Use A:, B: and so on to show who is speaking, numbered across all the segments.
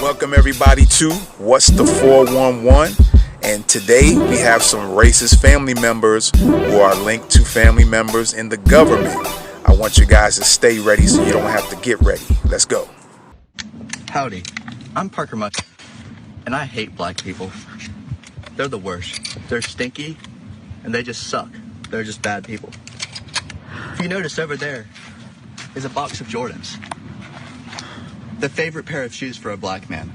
A: Welcome everybody to What's the 411? And today we have some racist family members who are linked to family members in the government. I want you guys to stay ready so you don't have to get ready. Let's go.
B: Howdy, I'm Parker Muck, and I hate black people. They're the worst. They're stinky, and they just suck. They're just bad people. If you notice over there is a box of Jordans. The favorite pair of shoes for a black man.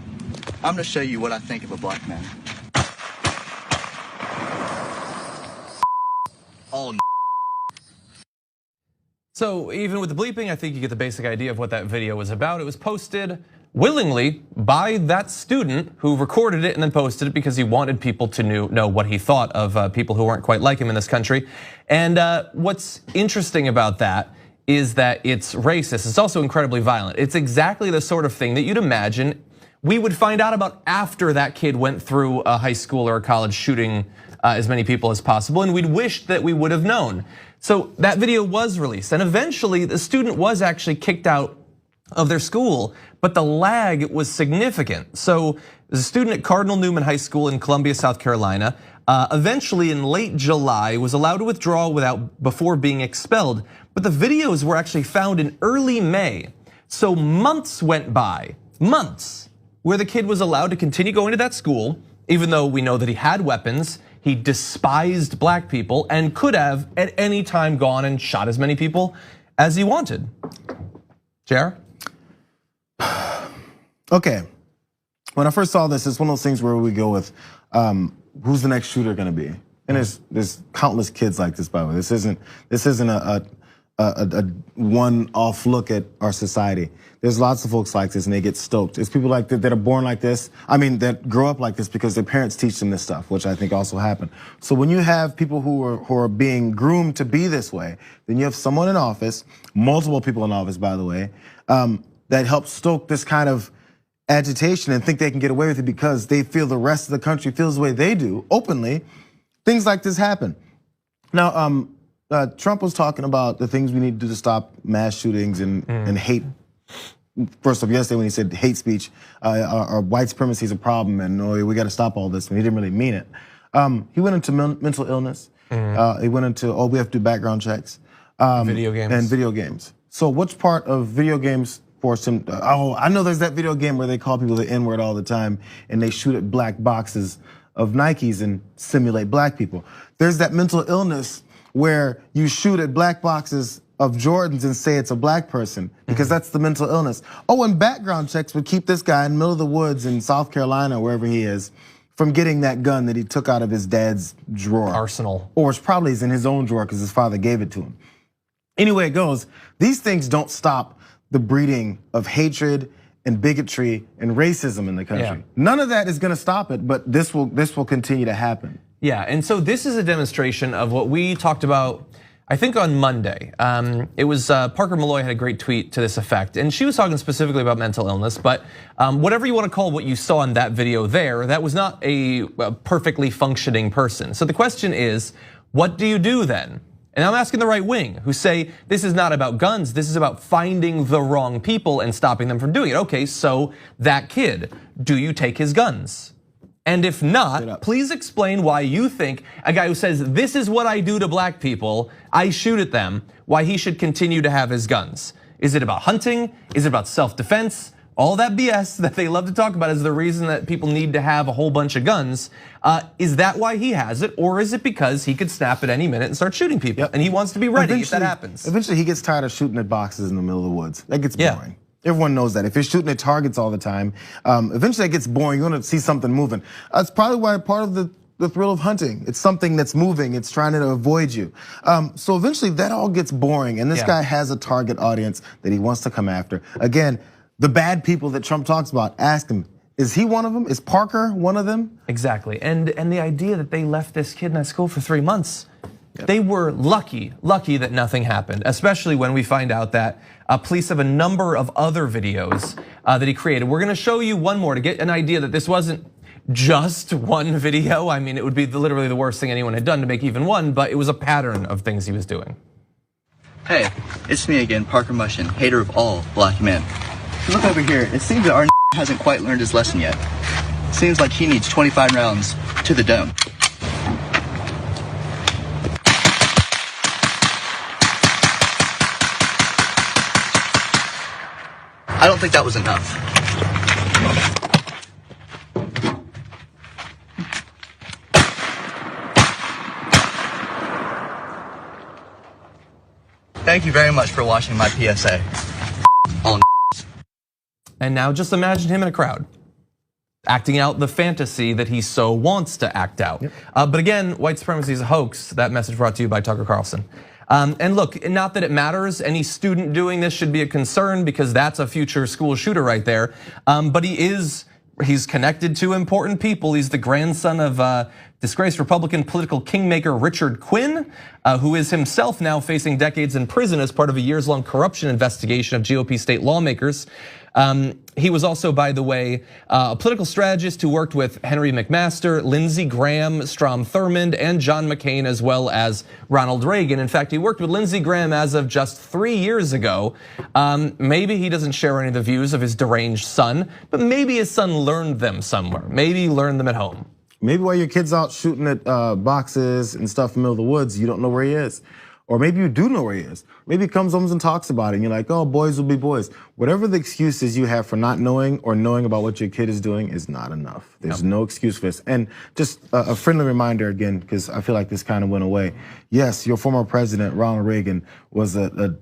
B: I'm gonna show you what I think of a black man. All
C: So even with the bleeping, I think you get the basic idea of what that video was about. It was posted willingly by that student who recorded it and then posted it because he wanted people to know what he thought of people who weren't quite like him in this country. And what's interesting about that is that it's racist. It's also incredibly violent. It's exactly the sort of thing that you'd imagine we would find out about after that kid went through a high school or a college shooting as many people as possible, and we'd wish that we would have known. So that video was released, and eventually the student was actually kicked out of their school, but the lag was significant. So the student at Cardinal Newman High School in Columbia, South Carolina, eventually in late July was allowed to withdraw before being expelled. But the videos were actually found in early May. So months went by, months, where the kid was allowed to continue going to that school, even though we know that he had weapons, he despised black people, and could have at any time gone and shot as many people as he wanted. JR?
D: Okay, when I first saw this, it's one of those things where we go with, who's the next shooter gonna be? And there's countless kids like this, by the way. This isn't a one-off look at our society. There's lots of folks like this and they get stoked. It's people like that are born like this. I mean, that grow up like this because their parents teach them this stuff, which I think also happened. So when you have people who are being groomed to be this way, then you have someone in office, multiple people in office, by the way, that helps stoke this kind of agitation and think they can get away with it because they feel the rest of the country feels the way they do, openly. Things like this happen. Now, Trump was talking about the things we need to do to stop mass shootings and hate. First off, yesterday when he said hate speech or white supremacy is a problem and we got to stop all this, and he didn't really mean it. He went into mental illness. He went into we have to do background checks.
C: Video games.
D: And video games. So which part of video games forced him? I know there's that video game where they call people the N-word all the time and they shoot at black boxes of Nikes and simulate black people. There's that mental illness where you shoot at black boxes of Jordans and say it's a black person because that's the mental illness. And background checks would keep this guy in the middle of the woods in South Carolina, wherever he is, from getting that gun that he took out of his dad's drawer.
C: Arsenal.
D: Or it's probably in his own drawer because his father gave it to him. Anyway, it goes, these things don't stop the breeding of hatred and bigotry and racism in the country.
C: Yeah.
D: None of that is gonna stop it, but this will continue to happen.
C: Yeah, and so this is a demonstration of what we talked about, I think on Monday. It was Parker Malloy had a great tweet to this effect, and she was talking specifically about mental illness, but whatever you want to call what you saw in that video there, that was not a perfectly functioning person. So the question is, what do you do then? And I'm asking the right wing, who say this is not about guns, this is about finding the wrong people and stopping them from doing it. Okay, so that kid, do you take his guns? And if not, please explain why you think a guy who says, this is what I do to black people, I shoot at them, why he should continue to have his guns. Is it about hunting? Is it about self-defense? All that BS that they love to talk about is the reason that people need to have a whole bunch of guns. Is that why he has it? Or is it because he could snap at any minute and start shooting people? And he wants to be ready if that happens.
D: Eventually he gets tired of shooting at boxes in the middle of the woods. That gets boring. Everyone knows that. If you're shooting at targets all the time, eventually it gets boring. You want to see something moving. That's probably why part of the thrill of hunting. It's something that's moving. It's trying to avoid you. So eventually that all gets boring. And this guy has a target audience that he wants to come after. Again, the bad people that Trump talks about, ask him, is he one of them? Is Parker one of them?
C: Exactly, and the idea that they left this kid in that school for 3 months, they were lucky that nothing happened, especially when we find out that police have a number of other videos that he created. We're gonna show you one more to get an idea that this wasn't just one video. I mean, it would be literally the worst thing anyone had done to make even one, but it was a pattern of things he was doing.
B: Hey, it's me again, Parker Mushin, hater of all black men. Look over here. It seems that our hasn't quite learned his lesson yet. Seems like he needs 25 rounds to the dome. I don't think that was enough. Thank you very much for watching my PSA. On.
C: And now just imagine him in a crowd, acting out the fantasy that he so wants to act out. Yep. But again, white supremacy is a hoax. That message brought to you by Tucker Carlson. And look, not that it matters, any student doing this should be a concern because that's a future school shooter right there. But he's connected to important people. He's the grandson of disgraced Republican political kingmaker Richard Quinn, who is himself now facing decades in prison as part of a years-long corruption investigation of GOP state lawmakers. He was also, by the way, a political strategist who worked with Henry McMaster, Lindsey Graham, Strom Thurmond, and John McCain, as well as Ronald Reagan. In fact, he worked with Lindsey Graham as of just 3 years ago. Maybe he doesn't share any of the views of his deranged son, but maybe his son learned them somewhere. Maybe he learned them at home.
D: Maybe while your kid's out shooting at boxes and stuff in the middle of the woods, you don't know where he is. Or maybe you do know where he is. Maybe he comes home and talks about it and you're like, oh, boys will be boys. Whatever the excuses you have for not knowing or knowing about what your kid is doing is not enough. There's no excuse for this. And just a friendly reminder again, because I feel like this kind of went away. Yes, your former president, Ronald Reagan, was a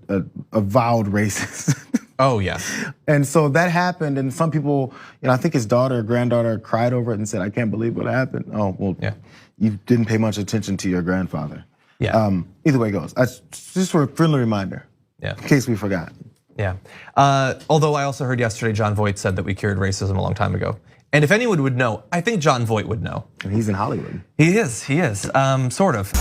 D: vowed racist.
C: Oh, yeah.
D: And so that happened, and some people, I think his daughter or granddaughter cried over it and said, I can't believe what happened. Oh, well, yeah. You didn't pay much attention to your grandfather.
C: Yeah.
D: Either way it goes. That's just for a friendly reminder.
C: Yeah.
D: In case we forgot.
C: Yeah. Although I also heard yesterday John Voight said that we cured racism a long time ago. And if anyone would know, I think John Voight would know.
D: And he's in Hollywood.
C: He is, sort of.